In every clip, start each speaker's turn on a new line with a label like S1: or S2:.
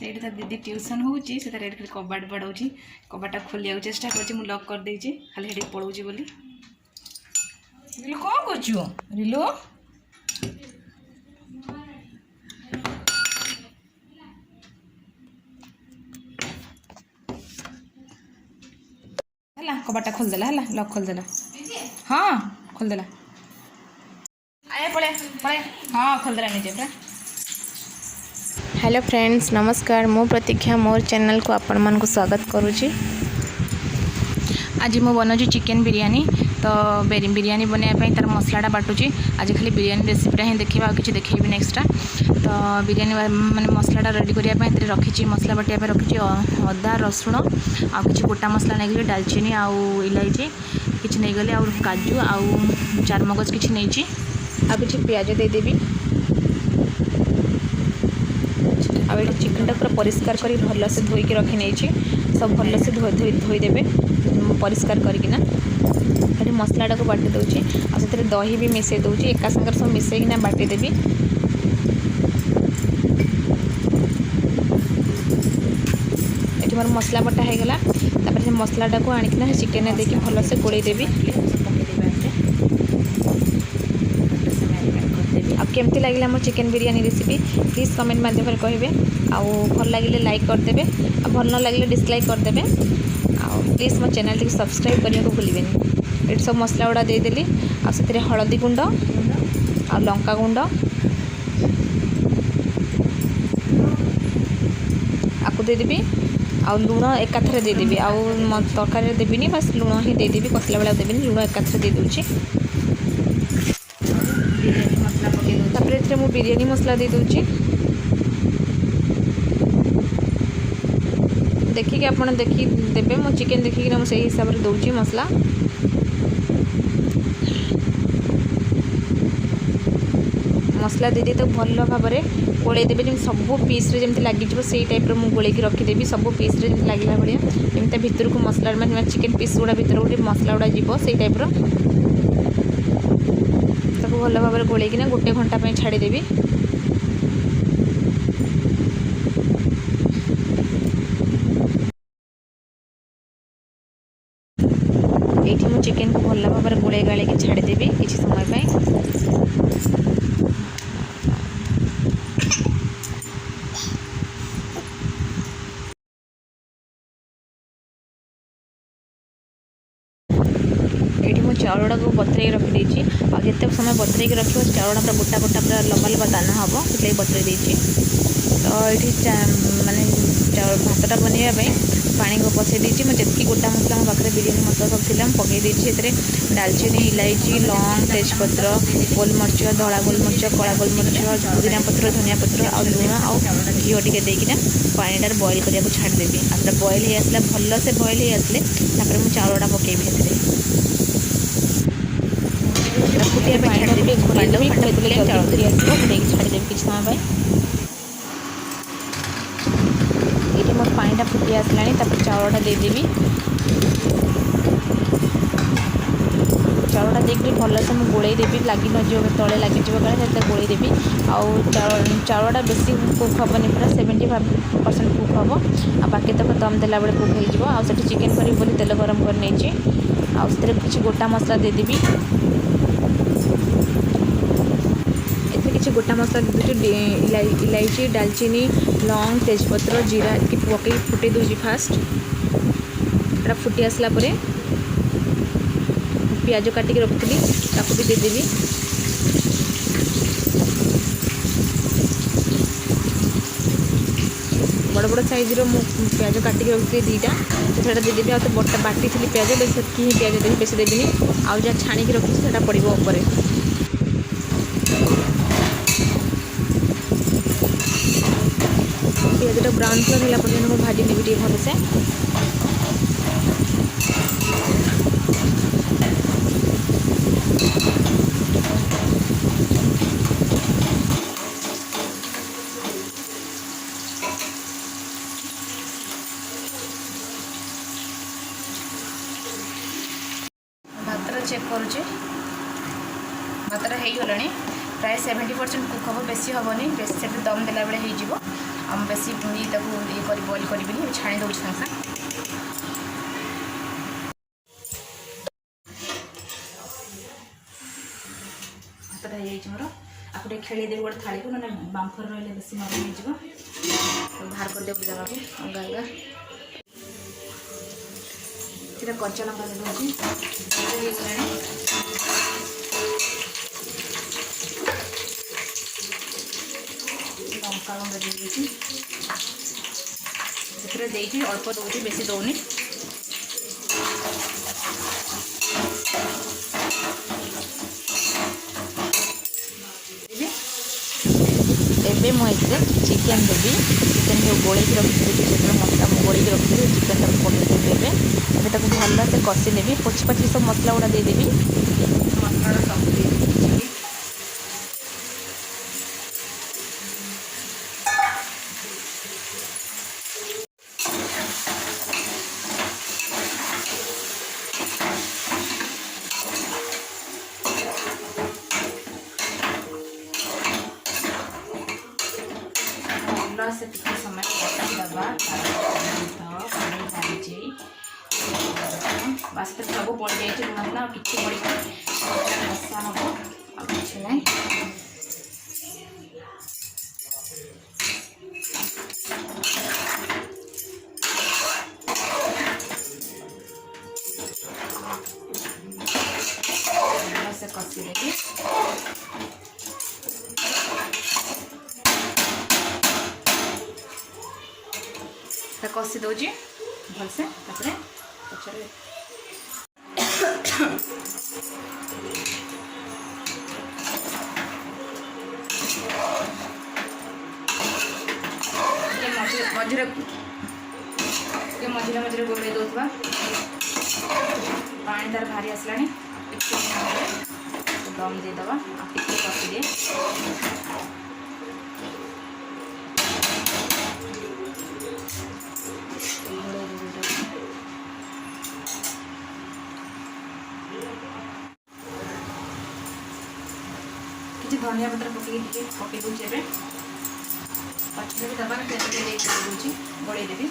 S1: ସେଇଠି ତା ଦିଦି ଟ୍ୟୁସନ୍ ହେଉଛି ସେ ତାର ଏଠି କବାଟ ବାଡ଼ଉଛି କବାଟଟା ଖୋଲିବାକୁ ଚେଷ୍ଟା କରୁଛି ମୁଁ ଲକ୍ କରିଦେଇଛି ଖାଲି ସେଠିକି ପଳଉଛି ବୋଲି। ରିଲୁ କ'ଣ କରୁଛୁ ରିଲୁ? ହେଲା କବାଟଟା ଖୋଲିଦେଲା ହେଲା ଲକ୍ ଖୋଲିଦେଲା। ହଁ ଖୋଲିଦେଲା। ଆଏ ପଳେଆ ପଳେଆ ହଁ ଖୋଲିଦେଲା ନିଜେ ପୁରା।
S2: हेलो फ्रेंड्स नमस्कार मु प्रतीक्षा मोर चैनल को आपण मानक स्वागत करुच्ची।
S1: आज मु बनाऊँ चिकेन बिरयानी तो बिरयानी बनवाई तार मसलाटा बाटुची आज खाली बिरयानी रेसिपीटा ही देखा किसी देखेबी नेक्स्टा तो बिरयानी माने मसलाटा रेडी करने रखी मसला बाटिया रखी अदा रसुण आ कि गोटा मसला नहीं गली डालचीनी आउ इलायची किसी नहीं गली आ काजू आउ चारमगज किसी नहीं आ कि प्याज देदेवी आउ चिकेनटा पूरा परिष्कार कर भल से धोईकी रखी नहीं सब भल से धोईदेवे परिष्कार करना ये मसलाटा को बाटी दूसरी आते दही भी मिसई दूसरी एका सागर सब मिसईकिना बाटीदेवी। ये मोर मसला बटा होगला से मसलाटा को आणिकिना चिकेन देके भल से गोलैदेवी। केमती लगे मोर chicken biryani recipe please comment माध्यम कहे आउ भल लगे लाइक करदे आ भल न लगे डिसलाइक करदे आ प्लीज़ मो चैनल टी सब्सक्राइब करने को भूलें। ये सब मसला गुड़ा देदेली आते हलदी गुंड आ लंका गुंड आपको देदेवी आ लुण एकाथरे देदेवी आउ तरकारी देवी बस लुण ही देदेवी कसला बेला देवी लुण एकाथरे दे दूची। तापर मु बिरयानी मसला दे दूची देखिए आपन देखी देबे मो चिकेन देखिए मुझे हिसाब से दूची मसला मसला दे तो भल भाव में गोल देवे जमी सब पीस जमी लगे से टाइप मुझे गोल रखीदेवी सब पीस लगे भाया जमी भितर को मसला मैं चिकेन पीस गुड़ा भितर गोटे मसला गुड़ा जीव से टाइप भल भाव में गोलैकिना गोटे घंटा छाड़देवी। ये मु चिकेन को भल भाव में गोले गाड़ी छाड़देवी किसी समय ये मु चाउलटा को बतरे रखी और जिते समय बतरे रख चाउलटा पूरा गोटा गोटा पूरा लंबा लंबा दाना हम से बतरे तो ये मानने भातटा बनवाई पानी को पसई देती मुझे जी गोटा मसला मो पाखे बिरयानी मसला सब थी पकई डालचीनी इलायची लौंग तेजपत्र गोलमरीच धला गोलमरीच कला गोलमरीच पुदीना पत्र धनिया पत्र आ लुण आ घी टे देना पानीटार बॉयल करने को छाड़देवी आपरे बॉयल हो आसला भल से बॉयल हो आसले मुझे चाउलटा पकेबी फुटिया छाड़देवी छाड़देवी किसी समय ये मोर पानीटा फुटी आसला चाउलटा देदेवी चाउलटा देकर भल से मुझे गोलैदेवी लगी नजो तले लगे क्या गोलैदेवी आउ चाउलटा बेसी कुक हेनी पूरा 75% कुक हम आ बाकी तक दम देला बेले कुक हो चिकेन करी बोली तेल गरम कर नहीं किसी गोटा मसला देदेवी किसी गोटा मसला दे इलायची डालचीनी लौंग तेजपत्र जीरा पकई फुटे दूसरी फास्ट एटा फुटी आसला परे प्याज काटिक रखी ताकू भी देदेवी बड़ बड़ साइज प्याज काटिक रखी दीटा तो देदेवी आते बटा बाटी थी प्याज बेस ही प्याज देवी बेस देवी आउ जहाँ छाणिक रखी से पड़ो उपर प्याजटा ब्राउन कलर है पर्यटन मुझे भाजी नेबी टे भल से भातर चेक करुचे भातर हो गला प्राय 70% कुक हम बेसी हेनी बेस दम देला बेले हो हम बेसी ये कर बॉइल करी छाणी दूँ सागे सागे भातटा हो मोर आपको खेल देवी गोटे थाली को ना बांफर रही बेस नरम हो बाहर कर दे गोटे जगह को अलग अलग सीधा कच्चा लंका दे लंका गुंड देती अल्प दूसरी बेसी दौनी
S2: ଏବେ ମୁଁ ଏଥିରେ ଚିକେନ୍ ଦେବି। ଚିକେନ୍ ଯେଉଁ ଗୋଳେଇକି ରଖିଥିଲି ସେଥିରେ ମସଲା ଗୋଳେଇକି ରଖିଥିଲି ଚିକେନ୍ ତାକୁ ପକାଇଦେବି। ଏବେ ତାକୁ ଭଲସେ କଷି ନେବି। ପୋଛି ପାଛି ସବୁ ମସଲା ଗୁଡ଼ା ଦେଇଦେବି।
S1: ମସଲାଟା ସବୁ ଦେଇଦେବି। से टिके समय दबा पानी ढाली बास सब पड़ जाए लुणा कि पड़ कषा हम आ कि ना से कषी देवी कषी दूची भलसे पचरे मझे मझे मझे गोल दौथा पानी तार भारी आसला दम देदे कषी दिए कि धनिया पत्र पकई दूचे पचले भी दबा दूसरी गोल देवी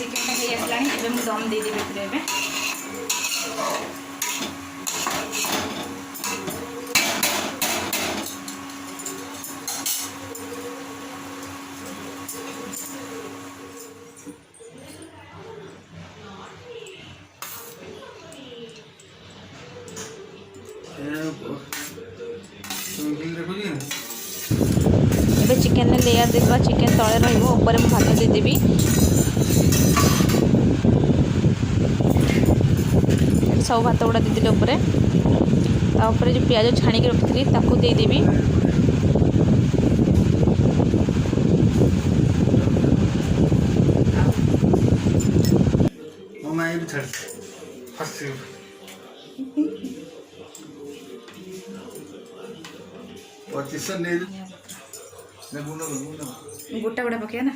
S1: चिकेन हो दम दे देवी
S2: चिकेन लेयर देवा चिकेन तले ऊपर मैं भात देदेवी सब भात गुड़ा देदेली उपर जो प्याज छाणी रखी ताकू देदेवी
S1: गोटा गोटा पकड़ ना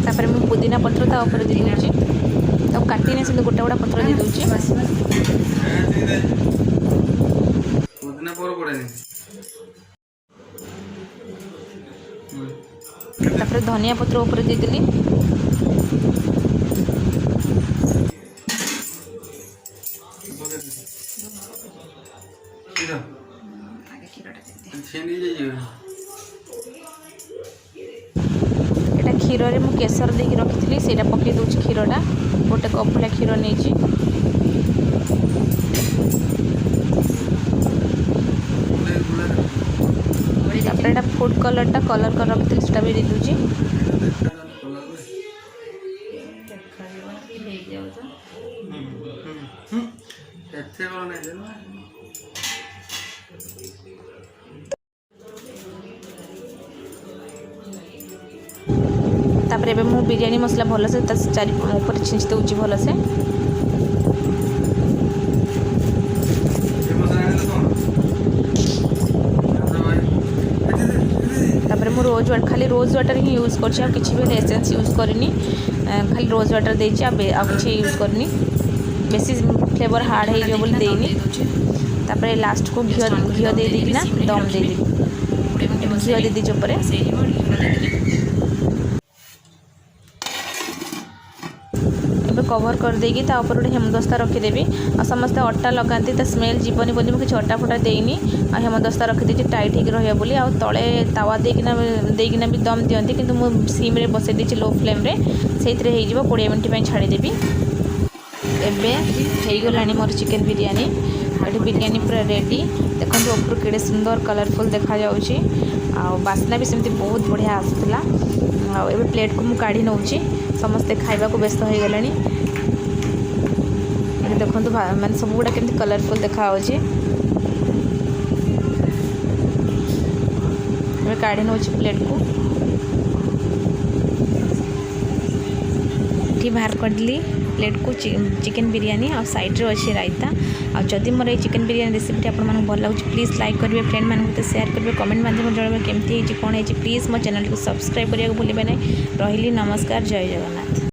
S2: तापर मैं पुदीना पत्र ता ऊपर दे दूची तो काटी से गोटा गोटा पत्र दे दूची
S3: पुदीना पर पड़े
S2: तापर धनिया पत्र ऊपर दे देली क्षीर रे मु केसर देकी रखी से पकई दूची क्षीरटा गोटे कप भलिया क्षीर नहीं फूड कलर कलर कर रखी से भी दे दूची
S1: तापर एबे मु बिरयानी मसला भलसे चारि ऊपर छिंच देउची भलसे।
S3: ये मसाला आने तो
S1: तापर मु रोज वाटर खाली रोज वाटर ही यूज करछि आ किछि भी एसेंस यूज करनी खाली रोज वाटर देछि आ किछि यूज करनी बेसी फ्लेवर हार्ड है जो बोली देनी। तापर लास्ट को घियो दे देना दम दे दी घियो दे दी ऊपर कवर कर देगी ता ऊपर गोटे हेमदस्ता रखीदेवी आ समस्ते अट्टा लगाती ता स्मेल जीवनी बोली मुझे अट्टा फटा देनी आ हेमदस्ता रखीदी टाइट होकर रहा बोली आ तले तावा देकिना भी दम दियंती किंतु मु सिम रे बसई देछि लो फ्लेम रे सेइतरे हे जिवो 20 मिनिट पई छाड़ी देबी। एबे हे गलानी मोर चिकन बिरयानी एठी बिरयानी पूरा रेडी देखो ऊपर केड़े सुंदर कलरफुल देखा जाउची आ बास्ना भी सेमती बहुत बढ़िया आसुतला आ एबे प्लेट को मु काढी नउची समस्ते खाइबा को व्यस्त हो गलानी। देखो माने सब गुड़ा केमती कलरफुल देखा होची एबे काढी नउची प्लेट को ठी बाहर कर दिली प्लेट को चिकन बिरयानी और साइड रे अच्छे रायता और जदि मोर ये चिकन बिरयानी रेसिपी आप भल लगे प्लीज लाइक करेंगे फ्रेंड मानक शेयर करेंगे कमेंट माध्यम जणावे केमती कौन है प्लीज मो चैनल को सब्सक्राइब करने को भूलिए नहीं। रही नमस्कार जय जगन्नाथ।